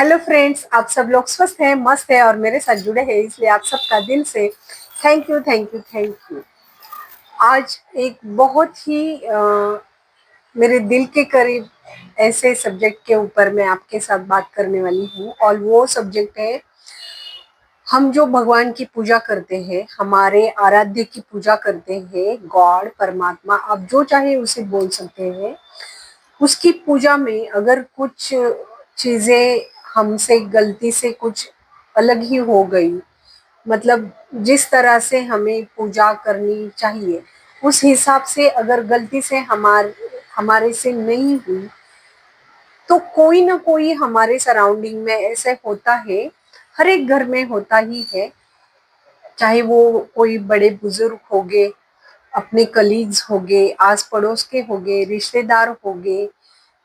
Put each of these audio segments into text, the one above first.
Hello friends, आप सब लोग स्वस्थ हैं, मस्त है और मेरे साथ जुड़े हैं, इसलिए आप सबका दिल से thank you thank you thank you. आज एक बहुत ही मेरे दिल के करीब ऐसे सब्जेक्ट के ऊपर मैं आपके साथ बात करने वाली हूँ और वो सब्जेक्ट है, हम जो भगवान की पूजा करते हैं, हमारे आराध्य की पूजा करते हैं, गॉड परमात्मा आप जो चाहे उसे बोल सकते हैं। उसकी पूजा में अगर कुछ चीजें हमसे गलती से कुछ अलग ही हो गई, मतलब जिस तरह से हमें पूजा करनी चाहिए उस हिसाब से अगर गलती से हमारे से नहीं हुई, तो कोई ना कोई हमारे सराउंडिंग में ऐसे होता है। हर एक घर में होता ही है, चाहे वो कोई बड़े बुजुर्ग हो गए, अपने कलीग्स हो गए, आस पड़ोस के हो गए, रिश्तेदार हो गए,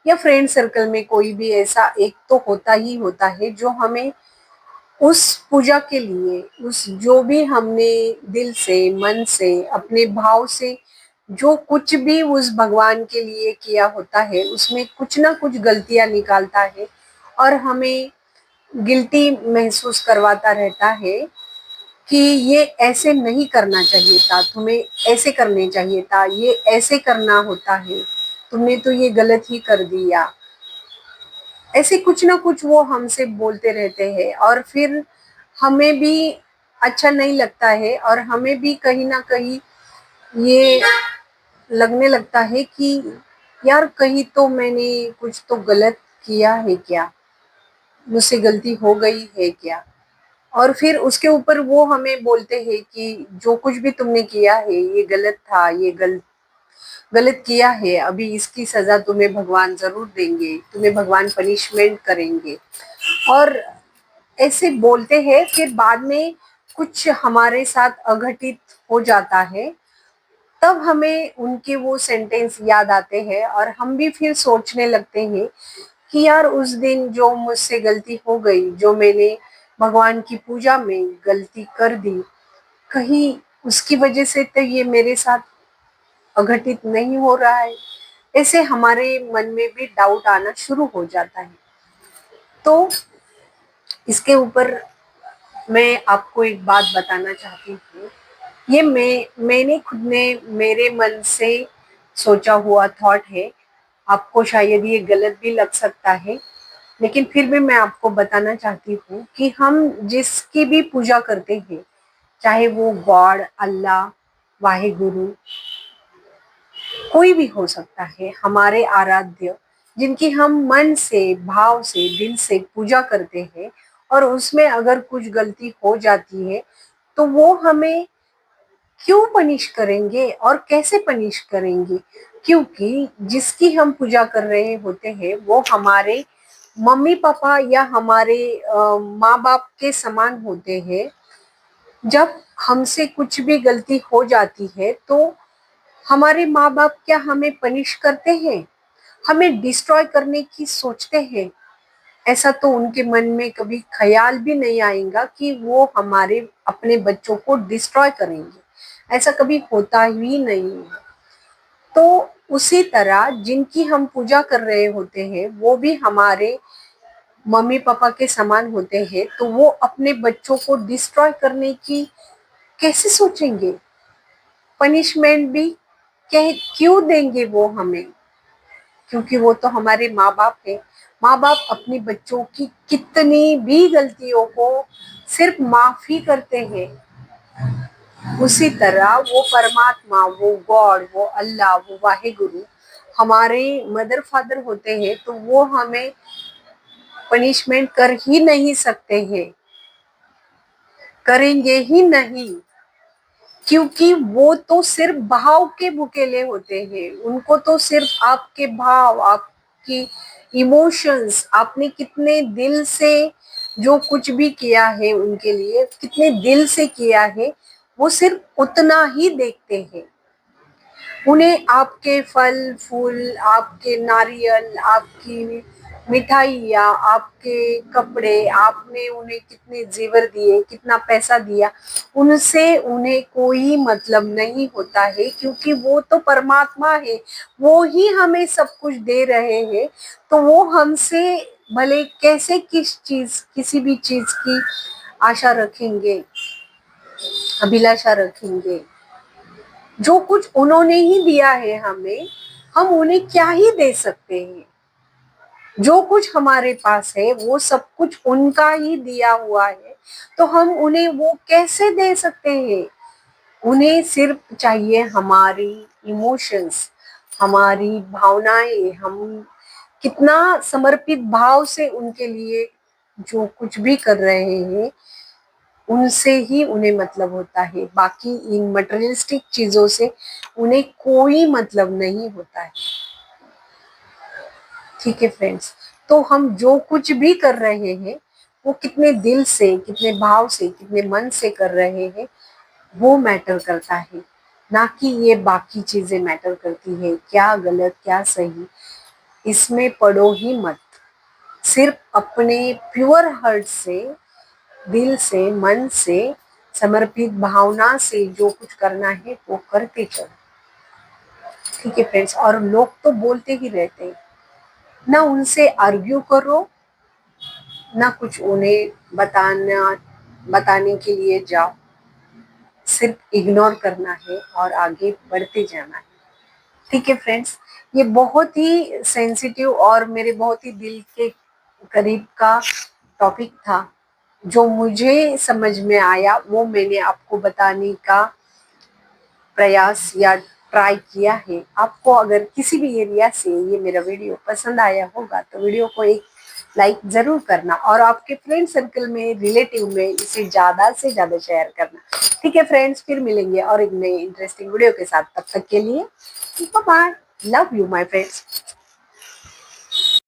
या फ्रेंड सर्कल में कोई भी ऐसा एक तो होता ही होता है जो हमें उस पूजा के लिए, उस जो भी हमने दिल से, मन से, अपने भाव से जो कुछ भी उस भगवान के लिए किया होता है, उसमें कुछ ना कुछ गलतियां निकालता है और हमें गिल्टी महसूस करवाता रहता है कि ये ऐसे नहीं करना चाहिए था, तुम्हें ऐसे करने चाहिए था, ये ऐसे करना होता है, तुमने तो ये गलत ही कर दिया। ऐसे कुछ ना कुछ वो हमसे बोलते रहते हैं और फिर हमें भी अच्छा नहीं लगता है और हमें भी कहीं ना कहीं ये लगने लगता है कि यार कहीं तो मैंने कुछ तो गलत किया है क्या, मुझसे गलती हो गई है क्या। और फिर उसके ऊपर वो हमें बोलते हैं कि जो कुछ भी तुमने किया है ये गलत था, ये गलत किया है, अभी इसकी सजा तुम्हें भगवान जरूर देंगे, तुम्हें भगवान पनिशमेंट करेंगे। और ऐसे बोलते हैं, फिर बाद में कुछ हमारे साथ अघटित हो जाता है, तब हमें उनके वो सेंटेंस याद आते हैं और हम भी फिर सोचने लगते हैं कि यार उस दिन जो मुझसे गलती हो गई, जो मैंने भगवान की पूजा में गलती कर दी, कहीं उसकी वजह से तो ये मेरे साथ अघटित नहीं हो रहा है। ऐसे हमारे मन में भी डाउट आना शुरू हो जाता है। तो इसके ऊपर मैं आपको एक बात बताना चाहती हूँ। ये मैंने खुद ने मेरे मन से सोचा हुआ थॉट है। आपको शायद ये गलत भी लग सकता है, लेकिन फिर भी मैं आपको बताना चाहती हूँ कि हम जिसकी भी पूजा करते हैं, चाहे वो गॉड, अल्लाह, वाहेगुरु, कोई भी हो सकता है, हमारे आराध्य जिनकी हम मन से, भाव से, दिल से पूजा करते हैं, और उसमें अगर कुछ गलती हो जाती है तो वो हमें क्यों पनिश करेंगे और कैसे पनिश करेंगे। क्योंकि जिसकी हम पूजा कर रहे होते हैं वो हमारे मम्मी पापा या हमारे माँ बाप के समान होते हैं। जब हमसे कुछ भी गलती हो जाती है तो हमारे माँ बाप क्या हमें पनिश करते हैं, हमें डिस्ट्रॉय करने की सोचते हैं? ऐसा तो उनके मन में कभी ख्याल भी नहीं आएगा कि वो हमारे अपने बच्चों को डिस्ट्रॉय करेंगे। ऐसा कभी होता ही नहीं है। तो उसी तरह जिनकी हम पूजा कर रहे होते हैं वो भी हमारे मम्मी पापा के समान होते हैं, तो वो अपने बच्चों को डिस्ट्रॉय करने की कैसे सोचेंगे? पनिशमेंट भी क्यों देंगे वो हमें? क्योंकि वो तो हमारे माँ बाप है। माँ बाप अपने बच्चों की कितनी भी गलतियों को सिर्फ माफ ही करते हैं। उसी तरह वो परमात्मा, वो गॉड, वो अल्लाह, वो वाहेगुरु हमारे मदर फादर होते हैं, तो वो हमें पनिशमेंट कर ही नहीं सकते हैं, करेंगे ही नहीं। क्योंकि वो तो सिर्फ भाव के भुकेले होते हैं, उनको तो सिर्फ आपके भाव, आपकी इमोशंस, आपने कितने दिल से जो कुछ भी किया है उनके लिए, कितने दिल से किया है, वो सिर्फ उतना ही देखते हैं। उन्हें आपके फल फूल, आपके नारियल, आपकी मिठाइयाँ, आपके कपड़े, आपने उन्हें कितने जेवर दिए, कितना पैसा दिया, उनसे उन्हें कोई मतलब नहीं होता है। क्योंकि वो तो परमात्मा है, वो ही हमें सब कुछ दे रहे हैं। तो वो हमसे भले कैसे किसी भी चीज की आशा रखेंगे, अभिलाषा रखेंगे, जो कुछ उन्होंने ही दिया है हमें, हम उन्हें क्या ही दे सकते हैं। जो कुछ हमारे पास है वो सब कुछ उनका ही दिया हुआ है, तो हम उन्हें वो कैसे दे सकते हैं। उन्हें सिर्फ चाहिए हमारी इमोशंस, हमारी भावनाएं, हम कितना समर्पित भाव से उनके लिए जो कुछ भी कर रहे हैं, उनसे ही उन्हें मतलब होता है। बाकी इन मटेरियलिस्टिक चीजों से उन्हें कोई मतलब नहीं होता है। ठीक है फ्रेंड्स, तो हम जो कुछ भी कर रहे हैं वो कितने दिल से, कितने भाव से, कितने मन से कर रहे हैं, वो मैटर करता है, ना कि ये बाकी चीजें मैटर करती है। क्या गलत क्या सही इसमें पड़ो ही मत। सिर्फ अपने प्योर हार्ट से, दिल से, मन से, समर्पित भावना से जो कुछ करना है वो करते चलो। ठीक है फ्रेंड्स, और लोग तो बोलते ही रहते हैं, ना उनसे आर्ग्यू करो, ना कुछ उन्हें बताने के लिए जाओ। सिर्फ इग्नोर करना है और आगे बढ़ते जाना है। ठीक है फ्रेंड्स, ये बहुत ही सेंसिटिव और मेरे बहुत ही दिल के करीब का टॉपिक था। जो मुझे समझ में आया वो मैंने आपको बताने का प्रयास या ट्राई किया है। आपको अगर किसी भी एरिया से ये मेरा वीडियो पसंद आया होगा तो वीडियो को एक लाइक जरूर करना, और आपके फ्रेंड सर्कल में, रिलेटिव में इसे ज्यादा से ज्यादा शेयर करना। ठीक है फ्रेंड्स, फिर मिलेंगे और एक नई इंटरेस्टिंग वीडियो के साथ। तब तक के लिए bye bye, love you my friends.